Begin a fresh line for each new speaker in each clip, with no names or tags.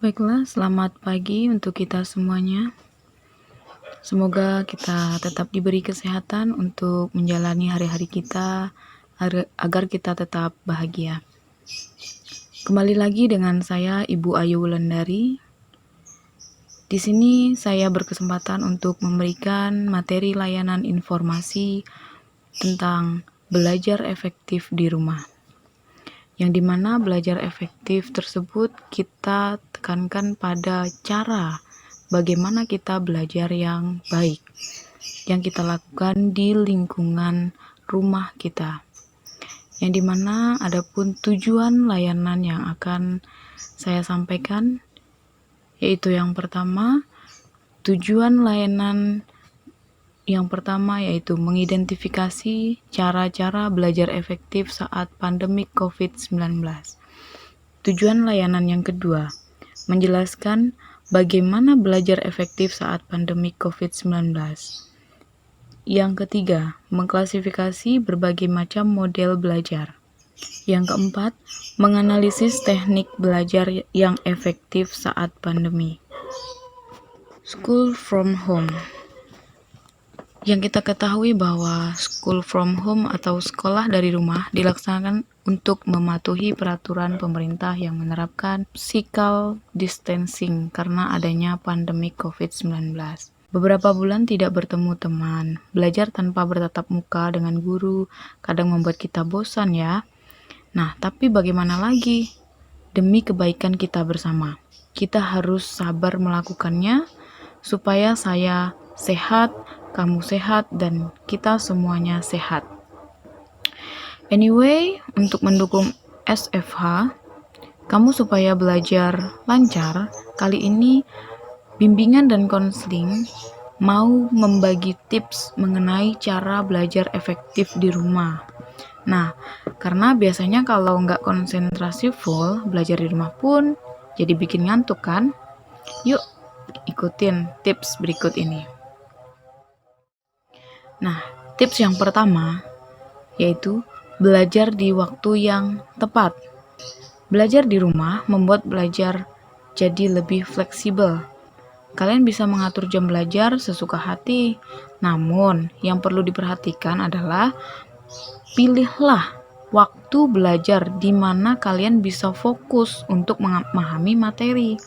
Baiklah, selamat pagi untuk kita semuanya. Semoga kita tetap diberi kesehatan untuk menjalani hari-hari kita agar kita tetap bahagia. Kembali lagi dengan saya Ibu Ayu Wulandari. Di sini saya berkesempatan untuk memberikan materi layanan informasi tentang belajar efektif di rumah. Yang dimana belajar efektif tersebut kita tekankan pada cara bagaimana kita belajar yang baik yang kita lakukan di lingkungan rumah kita, yang dimana adapun tujuan layanan yang akan saya sampaikan, yaitu yang pertama, tujuan layanan yang pertama yaitu mengidentifikasi cara-cara belajar efektif saat pandemi COVID-19. Tujuan layanan yang kedua, menjelaskan bagaimana belajar efektif saat pandemi COVID-19. Yang ketiga, mengklasifikasi berbagai macam model belajar. Yang keempat, menganalisis teknik belajar yang efektif saat pandemi. School from home. Yang kita ketahui bahwa school from home atau sekolah dari rumah dilaksanakan untuk mematuhi peraturan pemerintah yang menerapkan physical distancing karena adanya pandemi COVID-19. Beberapa bulan tidak bertemu teman, belajar tanpa bertatap muka dengan guru kadang membuat kita bosan ya. Nah, tapi bagaimana lagi? Demi kebaikan kita bersama, kita harus sabar melakukannya supaya saya sehat, kamu sehat, dan kita semuanya sehat. Anyway, untuk mendukung SFH, kamu supaya belajar lancar, kali ini bimbingan dan konseling mau membagi tips mengenai cara belajar efektif di rumah. Nah, karena biasanya kalau nggak konsentrasi full, belajar di rumah pun jadi bikin ngantuk kan? Yuk, ikutin tips berikut ini. Nah, tips yang pertama yaitu belajar di waktu yang tepat. Belajar di rumah membuat belajar jadi lebih fleksibel. Kalian bisa mengatur jam belajar sesuka hati. Namun, yang perlu diperhatikan adalah pilihlah waktu belajar di mana kalian bisa fokus untuk memahami materi.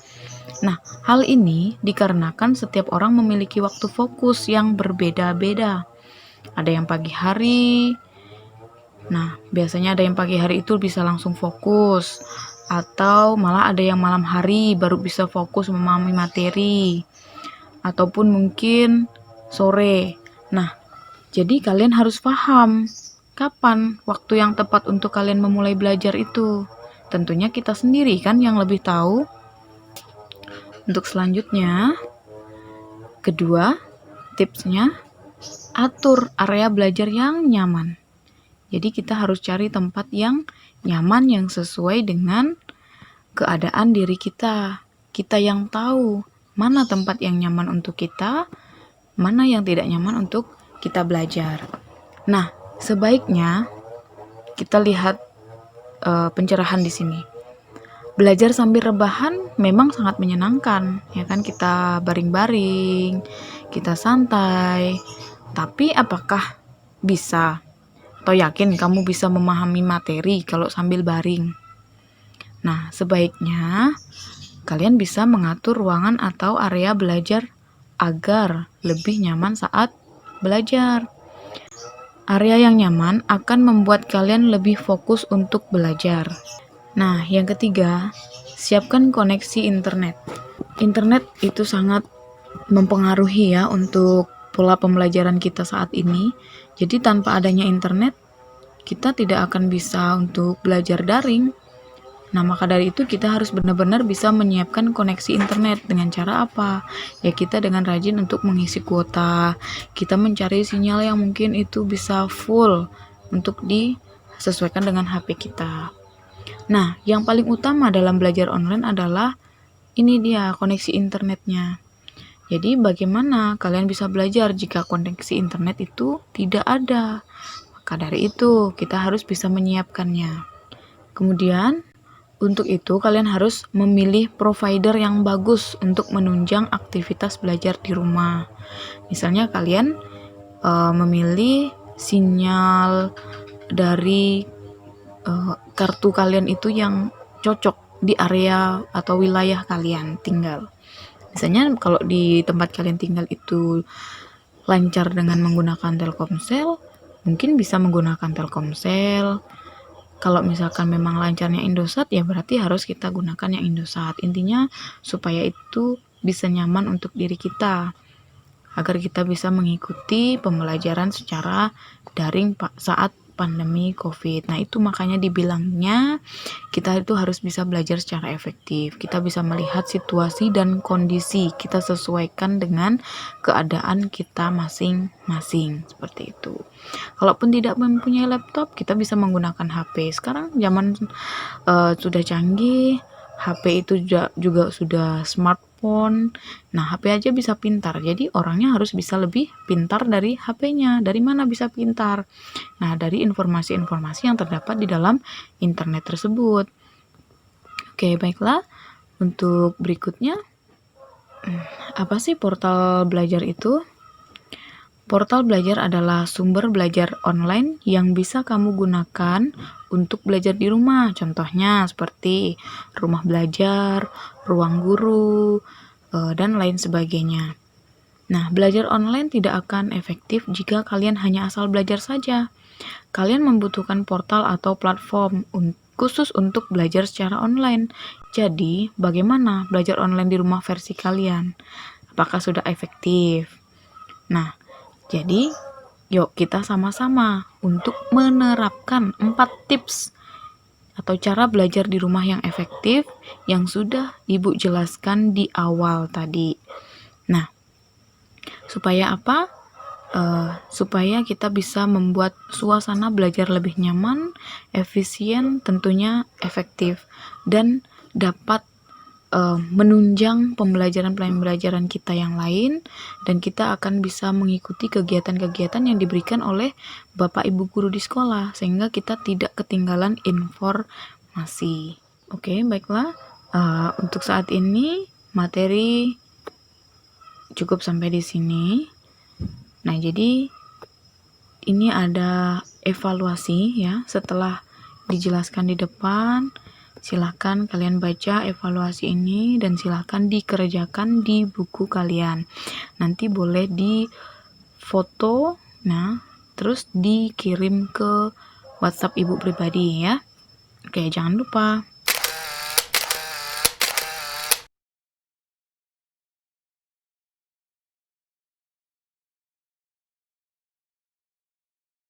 Nah, hal ini dikarenakan setiap orang memiliki waktu fokus yang berbeda-beda. Ada yang pagi hari. Nah, biasanya ada yang pagi hari itu bisa langsung fokus, atau malah ada yang malam hari baru bisa fokus memahami materi, ataupun mungkin sore. Nah, jadi kalian harus paham kapan waktu yang tepat untuk kalian memulai belajar itu. Tentunya kita sendiri kan yang lebih tahu. Untuk selanjutnya, kedua, tipsnya atur area belajar yang nyaman. Jadi kita harus cari tempat yang nyaman yang sesuai dengan keadaan diri kita. Kita yang tahu mana tempat yang nyaman untuk kita, mana yang tidak nyaman untuk kita belajar. Nah, sebaiknya kita lihat pencerahan di sini. Belajar sambil rebahan memang sangat menyenangkan, ya kan? Kita baring-baring, kita santai. Tapi apakah bisa atau yakin kamu bisa memahami materi kalau sambil baring? Nah, sebaiknya kalian bisa mengatur ruangan atau area belajar agar lebih nyaman saat belajar. Area yang nyaman akan membuat kalian lebih fokus untuk belajar. Nah, yang ketiga, siapkan koneksi internet. Internet itu sangat mempengaruhi ya untuk pola pembelajaran kita saat ini. Jadi tanpa adanya internet, kita tidak akan bisa untuk belajar daring. Nah, maka dari itu kita harus benar-benar bisa menyiapkan koneksi internet. Dengan cara apa? Ya, kita dengan rajin untuk mengisi kuota. Kita mencari sinyal yang mungkin itu bisa full untuk disesuaikan dengan HP kita. Nah, yang paling utama dalam belajar online adalah ini dia koneksi internetnya. Jadi bagaimana kalian bisa belajar jika koneksi internet itu tidak ada? Maka dari itu kita harus bisa menyiapkannya. Kemudian Untuk itu, kalian harus memilih provider yang bagus untuk menunjang aktivitas belajar di rumah. Misalnya kalian memilih sinyal dari kartu kalian itu yang cocok di area atau wilayah kalian tinggal. Misalnya kalau di tempat kalian tinggal itu lancar dengan menggunakan Telkomsel, mungkin bisa menggunakan Telkomsel. Kalau misalkan memang lancarnya Indosat, ya berarti harus kita gunakan yang Indosat. Intinya supaya itu bisa nyaman untuk diri kita, agar kita bisa mengikuti pembelajaran secara daring saat pandemi COVID. Nah, itu makanya dibilangnya kita itu harus bisa belajar secara efektif. Kita bisa melihat situasi dan kondisi, kita sesuaikan dengan keadaan kita masing-masing, seperti itu. Kalaupun tidak mempunyai laptop, kita bisa menggunakan HP. Sekarang zaman sudah canggih, HP itu juga sudah smartphone. Nah, HP aja bisa pintar. Jadi orangnya harus bisa lebih pintar dari HP-nya. Dari mana bisa pintar? Nah, dari informasi-informasi yang terdapat di dalam internet tersebut. Oke, baiklah. Untuk berikutnya, apa sih portal belajar itu? Portal belajar adalah sumber belajar online yang bisa kamu gunakan untuk belajar di rumah. Contohnya seperti rumah belajar, ruang guru, dan lain sebagainya. Nah, belajar online tidak akan efektif jika kalian hanya asal belajar saja. Kalian membutuhkan portal atau platform khusus untuk belajar secara online. Jadi, bagaimana belajar online di rumah versi kalian? Apakah sudah efektif? Nah, jadi, yuk kita sama-sama untuk menerapkan 4 tips atau cara belajar di rumah yang efektif yang sudah Ibu jelaskan di awal tadi. Nah, supaya apa? Supaya kita bisa membuat suasana belajar lebih nyaman, efisien, tentunya efektif, dan dapat menunjang pembelajaran kita yang lain, dan kita akan bisa mengikuti kegiatan-kegiatan yang diberikan oleh Bapak Ibu guru di sekolah, sehingga kita tidak ketinggalan informasi. Oke, baiklah. Untuk saat ini materi cukup sampai di sini. Nah, jadi ini ada evaluasi ya setelah dijelaskan di depan. Silahkan kalian baca evaluasi ini dan silahkan dikerjakan di buku kalian. Nanti boleh di foto, nah terus dikirim ke WhatsApp Ibu pribadi ya. Oke, jangan lupa.